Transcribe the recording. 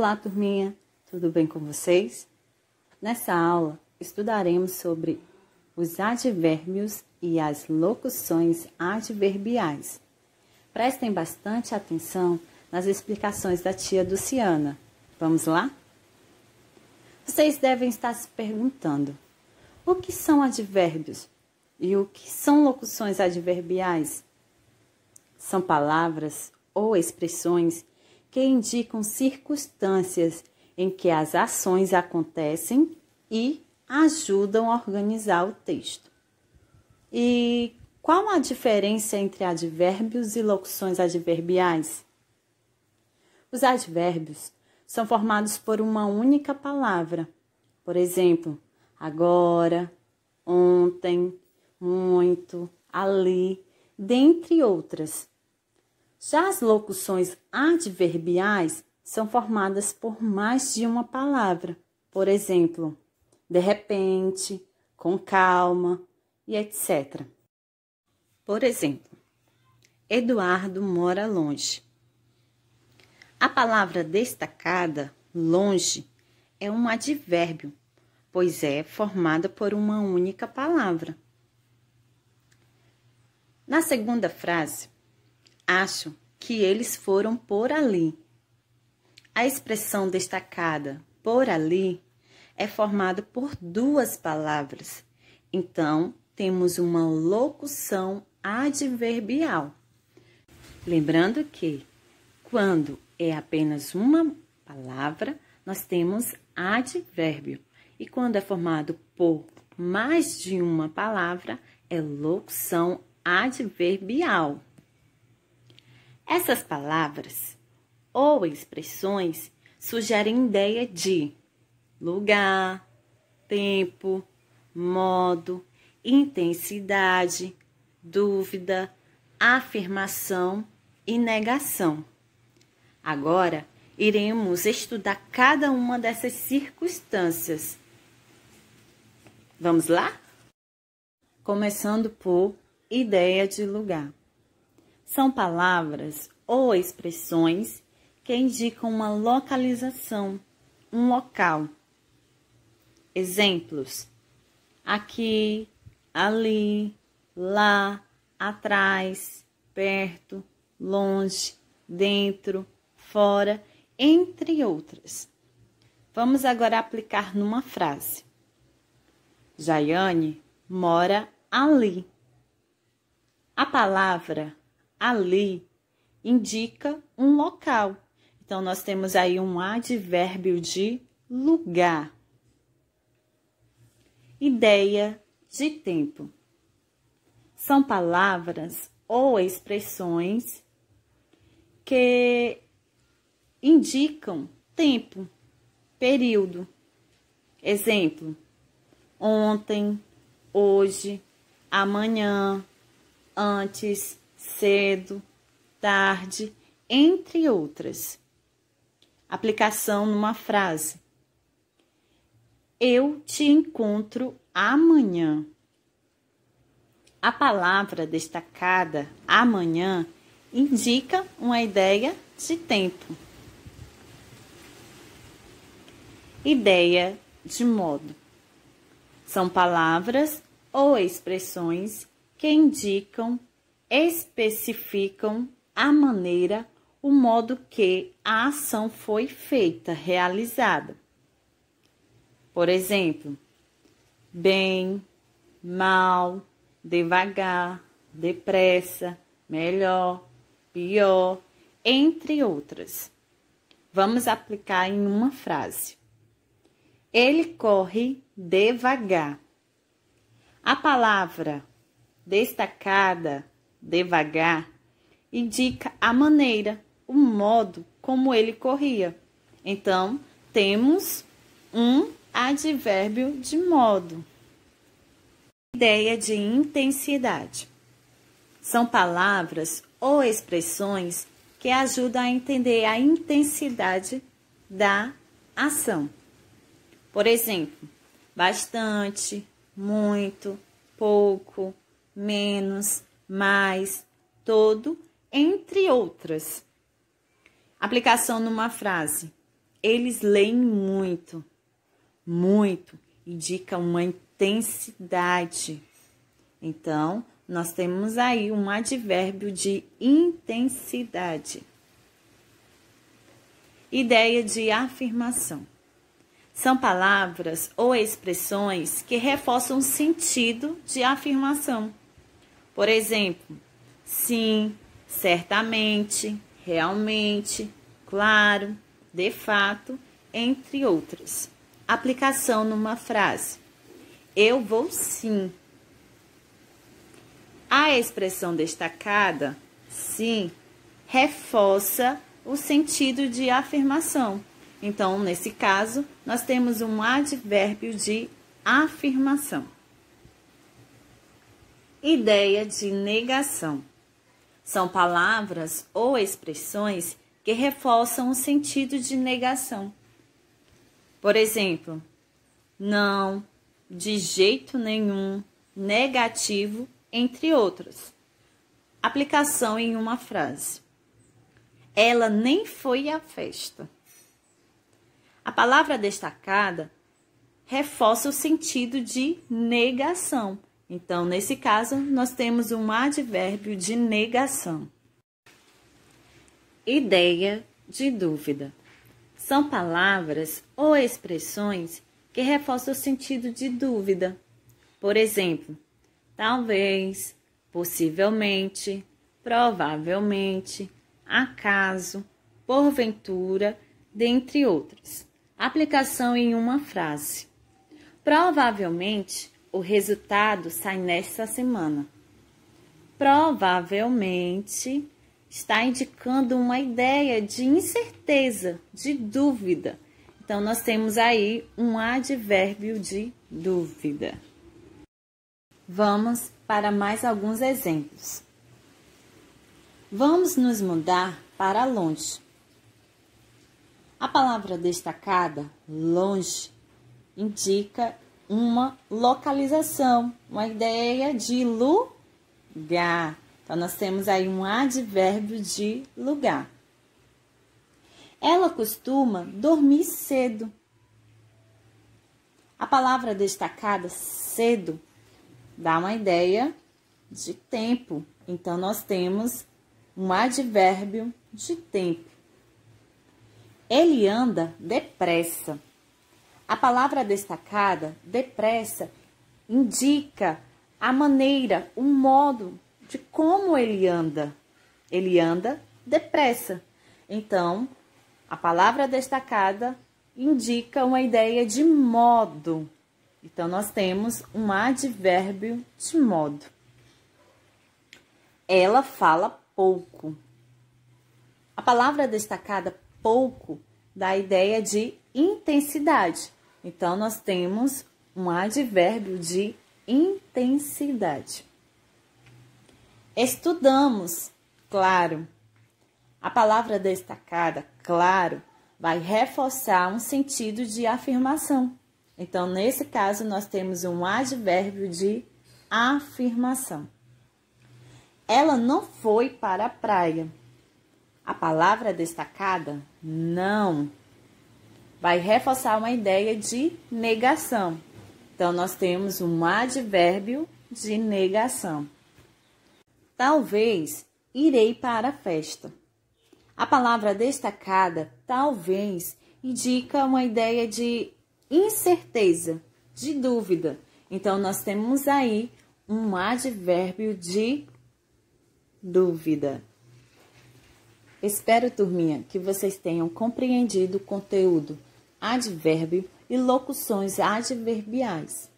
Olá, turminha! Tudo bem com vocês? Nessa aula, estudaremos sobre os advérbios e as locuções adverbiais. Prestem bastante atenção nas explicações da tia Luciana. Vamos lá? Vocês devem estar se perguntando: o que são advérbios e o que são locuções adverbiais? São palavras ou expressões que indicam circunstâncias em que as ações acontecem e ajudam a organizar o texto. E qual a diferença entre advérbios e locuções adverbiais? Os advérbios são formados por uma única palavra. Por exemplo, agora, ontem, muito, ali, dentre outras. Já as locuções adverbiais são formadas por mais de uma palavra. Por exemplo, de repente, com calma e etc. Por exemplo, Eduardo mora longe. A palavra destacada, longe, é um advérbio, pois é formada por uma única palavra. Na segunda frase, acho que eles foram por ali. A expressão destacada por ali é formada por duas palavras. Então, temos uma locução adverbial. Lembrando que, quando é apenas uma palavra, nós temos advérbio. E quando é formado por mais de uma palavra, é locução adverbial. Essas palavras ou expressões sugerem ideia de lugar, tempo, modo, intensidade, dúvida, afirmação e negação. Agora, iremos estudar cada uma dessas circunstâncias. Vamos lá? Começando por ideia de lugar. São palavras ou expressões que indicam uma localização, um local. Exemplos: aqui, ali, lá, atrás, perto, longe, dentro, fora, entre outras. Vamos agora aplicar numa frase. Jaiane mora ali. A palavra ali indica um local. Então, nós temos aí um advérbio de lugar. Ideia de tempo. São palavras ou expressões que indicam tempo, período. Exemplo: ontem, hoje, amanhã, antes, cedo, tarde, entre outras. Aplicação numa frase. Eu te encontro amanhã. A palavra destacada, amanhã, indica uma ideia de tempo. Ideia de modo. São palavras ou expressões que indicam, especificam a maneira, o modo que a ação foi feita, realizada. Por exemplo, bem, mal, devagar, depressa, melhor, pior, entre outras. Vamos aplicar em uma frase. Ele corre devagar. A palavra destacada, devagar, indica a maneira, o modo como ele corria. Então, temos um advérbio de modo. Ideia de intensidade. São palavras ou expressões que ajudam a entender a intensidade da ação. Por exemplo, bastante, muito, pouco, menos, mais, todo, entre outras. Aplicação numa frase. eles leem muito. Muito indica uma intensidade. Então, nós temos aí um advérbio de intensidade. Ideia de afirmação. São palavras ou expressões que reforçam o sentido de afirmação. Por exemplo, sim, certamente, realmente, claro, de fato, entre outras. Aplicação numa frase. Eu vou sim. A expressão destacada, sim, reforça o sentido de afirmação. Então, nesse caso, nós temos um advérbio de afirmação. Ideia de negação. São palavras ou expressões que reforçam o sentido de negação. Por exemplo, não, de jeito nenhum, negativo, entre outros. Aplicação em uma frase. Ela nem foi à festa. A palavra destacada reforça o sentido de negação. Então, nesse caso, nós temos um advérbio de negação. Ideia de dúvida. São palavras ou expressões que reforçam o sentido de dúvida. Por exemplo, talvez, possivelmente, provavelmente, acaso, porventura, dentre outras. Aplicação em uma frase. Provavelmente, o resultado sai nesta semana. Provavelmente está indicando uma ideia de incerteza, de dúvida. Então, nós temos aí um advérbio de dúvida. Vamos para mais alguns exemplos. Vamos nos mudar para longe. A palavra destacada, longe, indica uma localização, uma ideia de lugar. Então, nós temos aí um advérbio de lugar. Ela costuma dormir cedo. A palavra destacada, cedo, dá uma ideia de tempo. Então, nós temos um advérbio de tempo. Ele anda depressa. A palavra destacada, depressa, indica a maneira, o modo de como ele anda. Ele anda depressa. Então, a palavra destacada indica uma ideia de modo. Então, nós temos um advérbio de modo. Ela fala pouco. A palavra destacada, pouco, dá a ideia de intensidade. Então, nós temos um advérbio de intensidade. Estudamos, claro. A palavra destacada, claro, vai reforçar um sentido de afirmação. Então, nesse caso, nós temos um advérbio de afirmação. Ela não foi para a praia. A palavra destacada, não, vai reforçar uma ideia de negação. Então, nós temos um advérbio de negação. Talvez irei para a festa. A palavra destacada, talvez, indica uma ideia de incerteza, de dúvida. Então, nós temos aí um advérbio de dúvida. Espero, turminha, que vocês tenham compreendido o conteúdo advérbio e locuções adverbiais.